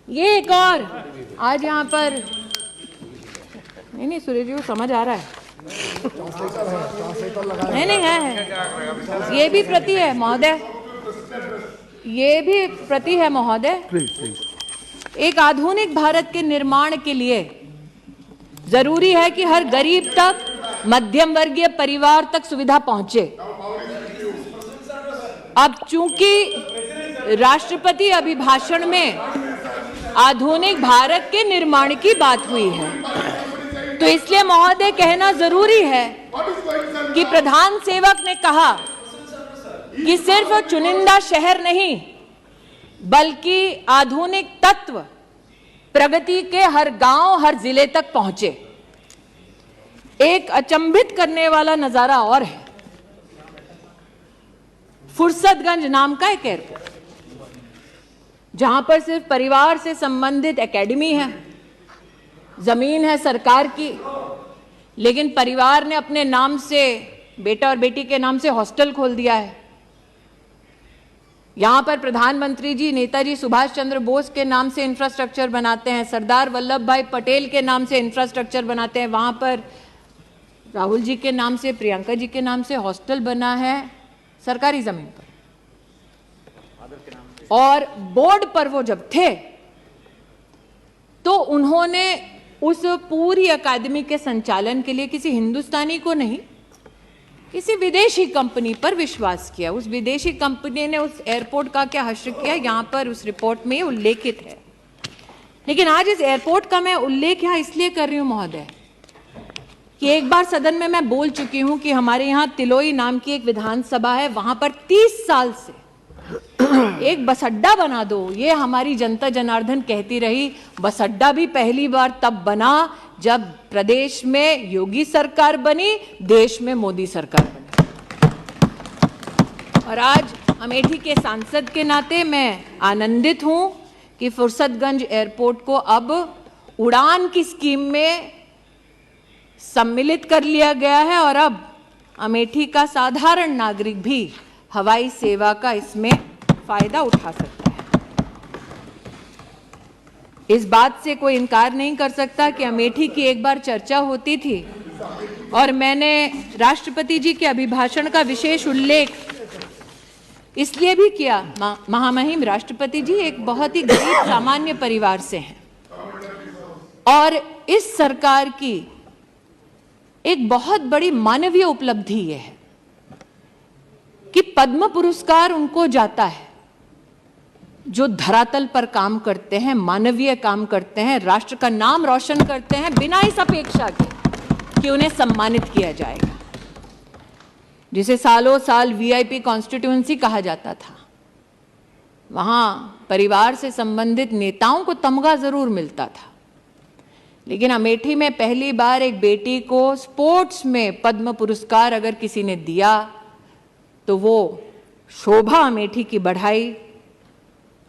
ये एक और आज यहाँ पर नहीं सुरेश जी को समझ आ रहा है। नहीं है, ये भी प्रति है महोदय, ये भी प्रति है महोदय। एक आधुनिक भारत के निर्माण के लिए जरूरी है कि हर गरीब तक, मध्यम वर्गीय परिवार तक सुविधा पहुंचे। अब चूंकि राष्ट्रपति अभिभाषण में आधुनिक भारत के निर्माण की बात हुई है, तो इसलिए महोदय कहना जरूरी है कि प्रधान सेवक ने कहा कि सिर्फ चुनिंदा शहर नहीं बल्कि आधुनिक तत्व प्रगति के हर गांव, हर जिले तक पहुंचे। एक अचंभित करने वाला नजारा और है, फुर्सतगंज नाम का एक एयरपोर्ट जहां पर सिर्फ परिवार से संबंधित एकेडमी है, जमीन है सरकार की, लेकिन परिवार ने अपने नाम से, बेटा और बेटी के नाम से हॉस्टल खोल दिया है। यहां पर प्रधानमंत्री जी नेताजी सुभाष चंद्र बोस के नाम से इंफ्रास्ट्रक्चर बनाते हैं, सरदार वल्लभ भाई पटेल के नाम से इंफ्रास्ट्रक्चर बनाते हैं, वहां पर राहुल जी के नाम से, प्रियंका जी के नाम से हॉस्टल बना है सरकारी जमीन पर। और बोर्ड पर वो जब थे तो उन्होंने उस पूरी अकादमी के संचालन के लिए किसी हिंदुस्तानी को नहीं, किसी विदेशी कंपनी पर विश्वास किया। उस विदेशी कंपनी ने उस एयरपोर्ट का क्या हश्र किया, यहां पर उस रिपोर्ट में उल्लेखित है। लेकिन आज इस एयरपोर्ट का मैं उल्लेख यहां इसलिए कर रही हूं महोदय कि एक बार सदन में मैं बोल चुकी हूं कि हमारे यहां तिलोई नाम की एक विधानसभा है, वहां पर 30 साल से एक बस अड्डा बना दो, ये हमारी जनता जनार्दन कहती रही। बस अड्डा भी पहली बार तब बना जब प्रदेश में योगी सरकार बनी, देश में मोदी सरकार बनी। और आज अमेठी के सांसद के नाते मैं आनंदित हूं कि फुर्सतगंज एयरपोर्ट को अब उड़ान की स्कीम में सम्मिलित कर लिया गया है और अब अमेठी का साधारण नागरिक भी हवाई सेवा का इसमें फायदा उठा सकता है। इस बात से कोई इनकार नहीं कर सकता कि अमेठी की एक बार चर्चा होती थी और मैंने राष्ट्रपति जी के अभिभाषण का विशेष उल्लेख इसलिए भी किया। महामहिम राष्ट्रपति जी एक बहुत ही गरीब सामान्य परिवार से हैं और इस सरकार की एक बहुत बड़ी मानवीय उपलब्धि यह है कि पद्म पुरस्कार उनको जाता है जो धरातल पर काम करते हैं, मानवीय काम करते हैं, राष्ट्र का नाम रोशन करते हैं बिना इस अपेक्षा के कि उन्हें सम्मानित किया जाएगा। जिसे सालों साल वीआईपी कॉन्स्टिट्यूएंसी कहा जाता था, वहां परिवार से संबंधित नेताओं को तमगा जरूर मिलता था, लेकिन अमेठी में पहली बार एक बेटी को स्पोर्ट्स में पद्म पुरस्कार अगर किसी ने दिया तो वो शोभा अमेठी की बढ़ाई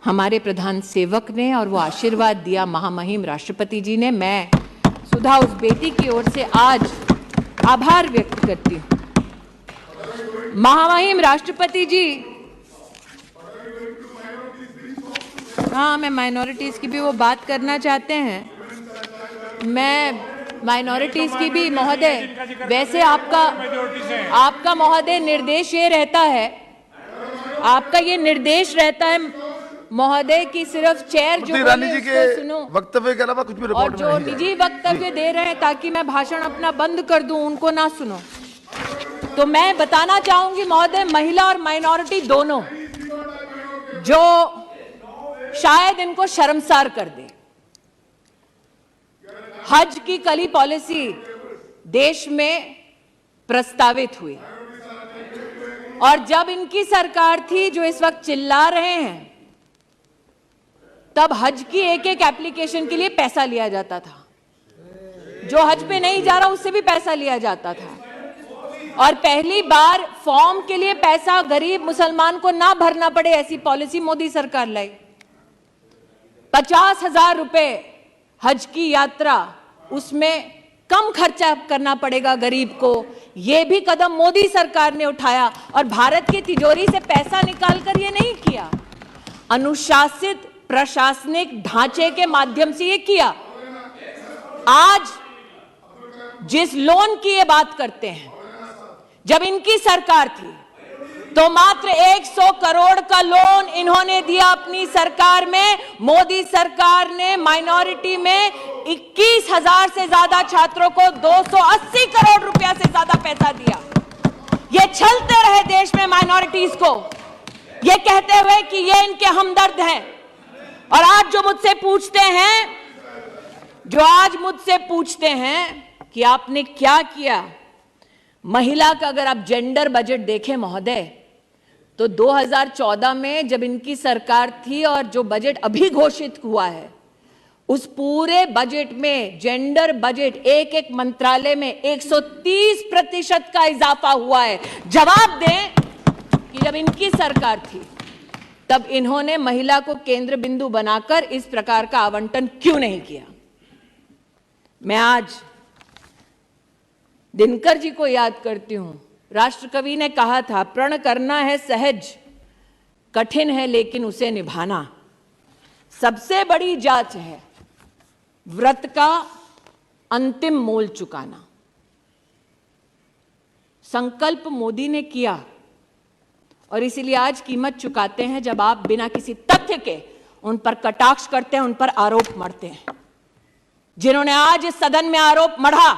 हमारे प्रधान सेवक ने और वो आशीर्वाद दिया महामहिम राष्ट्रपति जी ने। मैं सुधा उस बेटी की ओर से आज आभार व्यक्त करती हूं। महामहिम राष्ट्रपति जी, हाँ मैं माइनॉरिटीज की भी वो बात करना चाहते हैं, मैं माइनॉरिटीज की भी महोदय, वैसे आपका महोदय निर्देश ये रहता है, आपका ये निर्देश रहता है महोदय कि सिर्फ चेयर जो रानी जी के वक्तव्य के अलावा कुछ भी रिपोर्ट और जो निजी वक्तव्य दे रहे हैं ताकि मैं भाषण अपना बंद कर दूं, उनको ना सुनो। तो मैं बताना चाहूंगी महोदय, महिला और माइनॉरिटी दोनों जो शायद इनको शर्मसार कर दे, हज की कल ही पॉलिसी देश में प्रस्तावित हुई और जब इनकी सरकार थी जो इस वक्त चिल्ला रहे हैं, तब हज की एक एक एप्लीकेशन के लिए पैसा लिया जाता था। जो हज पे नहीं जा रहा उससे भी पैसा लिया जाता था और पहली बार फॉर्म के लिए पैसा गरीब मुसलमान को ना भरना पड़े, ऐसी पॉलिसी मोदी सरकार लाई। 50,000 रुपए हज की यात्रा, उसमें कम खर्चा करना पड़ेगा गरीब को, यह भी कदम मोदी सरकार ने उठाया और भारत की तिजोरी से पैसा निकालकर ये नहीं किया। अनुशासित प्रशासनिक ढांचे के माध्यम से ये किया। आज जिस लोन की ये बात करते हैं, जब इनकी सरकार थी तो मात्र 100 करोड़ का लोन इन्होंने दिया अपनी सरकार में। मोदी सरकार ने माइनॉरिटी में 21,000 से ज्यादा छात्रों को 280 करोड़ रुपया से ज्यादा पैसा दिया। ये छलते रहे देश में माइनॉरिटीज को, ये कहते हुए कि ये इनके हमदर्द हैं। और आज जो मुझसे पूछते हैं कि आपने क्या किया, महिला का अगर आप जेंडर बजट देखें महोदय, तो 2014 में जब इनकी सरकार थी और जो बजट अभी घोषित हुआ है, उस पूरे बजट में जेंडर बजट एक मंत्रालय में 130% का इजाफा हुआ है। जवाब दें कि जब इनकी सरकार थी तब इन्होंने महिला को केंद्र बिंदु बनाकर इस प्रकार का आवंटन क्यों नहीं किया। मैं आज दिनकर जी को याद करती हूं। राष्ट्रकवि ने कहा था, प्रण करना है सहज, कठिन है लेकिन उसे निभाना। सबसे बड़ी जांच है व्रत का अंतिम मोल चुकाना। संकल्प मोदी ने किया और इसीलिए आज कीमत चुकाते हैं जब आप बिना किसी तथ्य के उन पर कटाक्ष करते हैं, उन पर आरोप मढ़ते हैं। जिन्होंने आज इस सदन में आरोप मढ़ा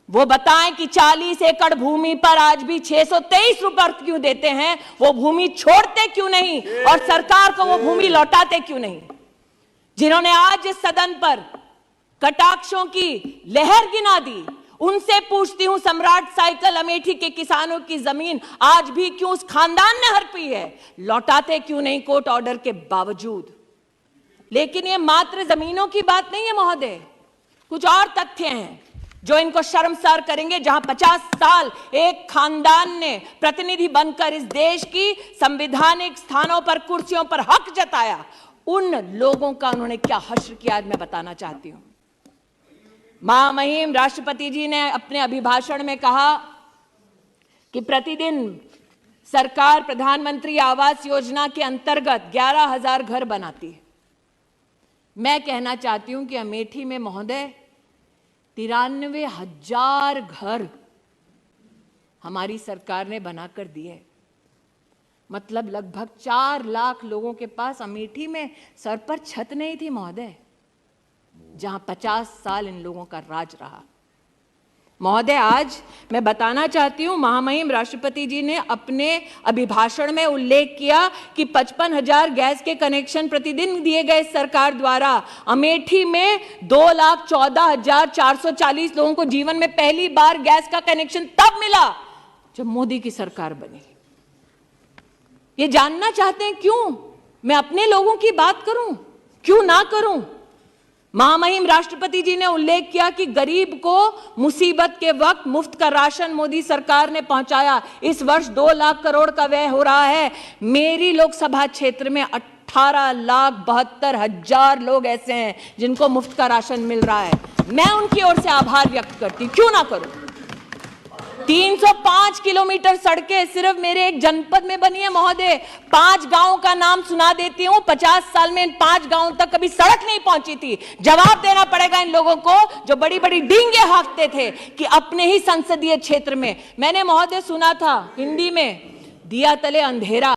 वो बताएं कि 40 एकड़ भूमि पर आज भी 623 रुपए क्यों देते हैं, वो भूमि छोड़ते क्यों नहीं और सरकार को वो भूमि लौटाते क्यों नहीं। जिन्होंने आज इस सदन पर कटाक्षों की लहर गिना दी, उनसे पूछती हूं, सम्राट साइकिल अमेठी के किसानों की जमीन आज भी क्यों उस खानदान ने हड़पी है, लौटाते क्यों नहीं कोर्ट ऑर्डर के बावजूद। लेकिन ये मात्र जमीनों की बात नहीं है महोदय, कुछ और तथ्य हैं जो इनको शर्मसार करेंगे। जहां 50 साल एक खानदान ने प्रतिनिधि बनकर इस देश की संवैधानिक स्थानों पर, कुर्सियों पर हक जताया, उन लोगों का उन्होंने क्या हश्र किया आज मैं बताना चाहती हूं। महामहिम राष्ट्रपति जी ने अपने अभिभाषण में कहा कि प्रतिदिन सरकार प्रधानमंत्री आवास योजना के अंतर्गत 11,000 घर बनाती है। मैं कहना चाहती हूं कि अमेठी में महोदय 93,000 घर हमारी सरकार ने बनाकर दिए। मतलब लगभग 4 लाख लोगों के पास अमेठी में सर पर छत नहीं थी महोदय, जहां 50 साल इन लोगों का राज रहा। महोदय आज मैं बताना चाहती हूं, महामहिम राष्ट्रपति जी ने अपने अभिभाषण में उल्लेख किया कि 55,000 गैस के कनेक्शन प्रतिदिन दिए गए सरकार द्वारा। अमेठी में 2,14,440 लोगों को जीवन में पहली बार गैस का कनेक्शन तब मिला जब मोदी की सरकार बनी। ये जानना चाहते हैं क्यों मैं अपने लोगों की बात करूं, क्यों ना करूं। महामहिम राष्ट्रपति जी ने उल्लेख किया कि गरीब को मुसीबत के वक्त मुफ्त का राशन मोदी सरकार ने पहुंचाया। इस वर्ष 2 लाख करोड़ का व्यय हो रहा है। मेरी लोकसभा क्षेत्र में 18,72,000 लोग ऐसे हैं जिनको मुफ्त का राशन मिल रहा है। मैं उनकी ओर से आभार व्यक्त करती, क्यों ना करूं। 305 किलोमीटर सड़कें सिर्फ मेरे एक जनपद में बनी है महोदय। 5 गांवों का नाम सुना देती हूं। 50 साल में इन 5 गांवों तक कभी सड़क नहीं पहुंची थी। जवाब देना पड़ेगा इन लोगों को जो बड़ी बड़ी डींगे हाँकते थे कि अपने ही संसदीय क्षेत्र में। मैंने महोदय सुना था हिंदी में, दिया तले अंधेरा।